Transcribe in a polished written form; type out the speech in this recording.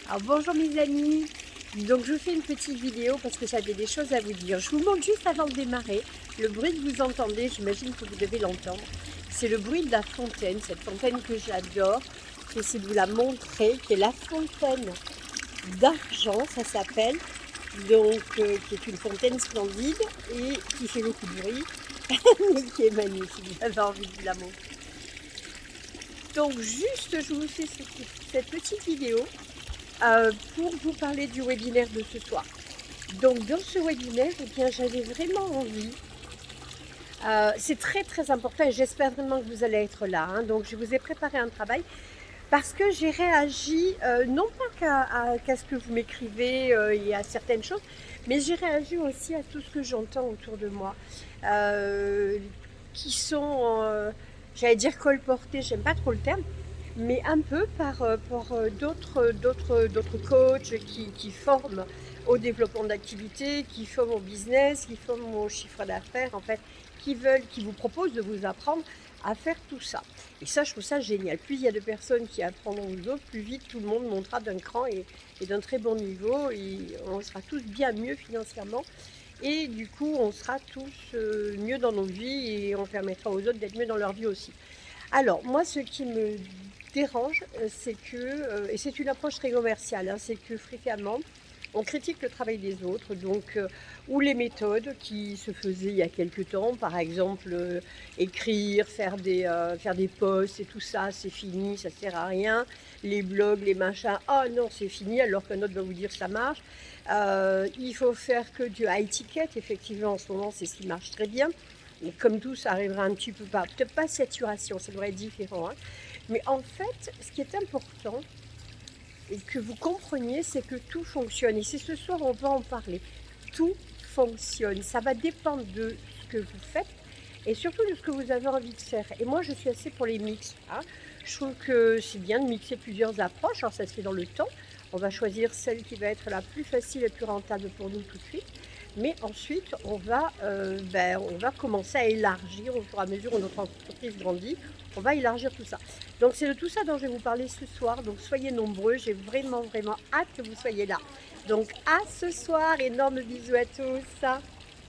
Alors bonjour mes amis, donc je vous fais une petite vidéo parce que j'avais des choses à vous dire. Je vous montre juste avant de démarrer, le bruit que vous entendez, j'imagine que vous devez l'entendre. C'est le bruit de la fontaine, cette fontaine que j'adore. J'essaie de vous la montrer, qui est la fontaine d'argent, ça s'appelle. Donc qui est une fontaine splendide et qui fait beaucoup de bruit, mais qui est magnifique, j'avais envie de vous la montrer. Donc juste je vous fais cette petite vidéo pour vous parler du webinaire de ce soir. Donc dans ce webinaire, eh bien, j'avais vraiment envie, c'est très important et j'espère vraiment que vous allez être là, hein. Donc je vous ai préparé un travail parce que j'ai réagi, non pas qu'à ce que vous m'écrivez et à certaines choses, mais j'ai réagi aussi à tout ce que j'entends autour de moi, qui sont, j'allais dire colportés, j'aime pas trop le terme, mais un peu par d'autres coachs qui forment au développement d'activités, qui forment au business, qui forment au chiffre d'affaires, en fait, qui vous proposent de vous apprendre à faire tout ça. Et ça, je trouve ça génial. Plus il y a de personnes qui apprendront aux autres, plus vite tout le monde montera d'un cran et d'un très bon niveau, et on sera tous bien mieux financièrement. Et du coup, on sera tous mieux dans nos vies et on permettra aux autres d'être mieux dans leur vie aussi. Alors, moi, ce qui me dérange, c'est que, et c'est une approche très commerciale, hein, c'est que fréquemment, on critique le travail des autres, donc, ou les méthodes qui se faisaient il y a quelque temps, par exemple, écrire, faire des posts et tout ça, c'est fini, ça sert à rien. Les blogs, les machins, oh non, c'est fini, alors qu'un autre va vous dire ça marche. Il faut faire que du high ticket, effectivement, en ce moment, c'est ce qui marche très bien. Mais comme tout, ça arrivera un petit peu pas, peut-être pas saturation, ça devrait être différent, hein. Mais en fait, ce qui est important, et que vous compreniez, c'est que tout fonctionne. Et c'est ce soir, on va en parler. Tout fonctionne. Ça va dépendre de ce que vous faites et surtout de ce que vous avez envie de faire. Et moi, je suis assez pour les mix, hein. Je trouve que c'est bien de mixer plusieurs approches. Alors, ça se fait dans le temps. On va choisir celle qui va être la plus facile et plus rentable pour nous tout de suite. Mais ensuite, on va commencer à élargir au fur et à mesure où notre entreprise grandit. On va élargir tout ça. Donc c'est de tout ça dont je vais vous parler ce soir. Donc soyez nombreux. J'ai vraiment hâte que vous soyez là. Donc à ce soir. Énorme bisous à tous.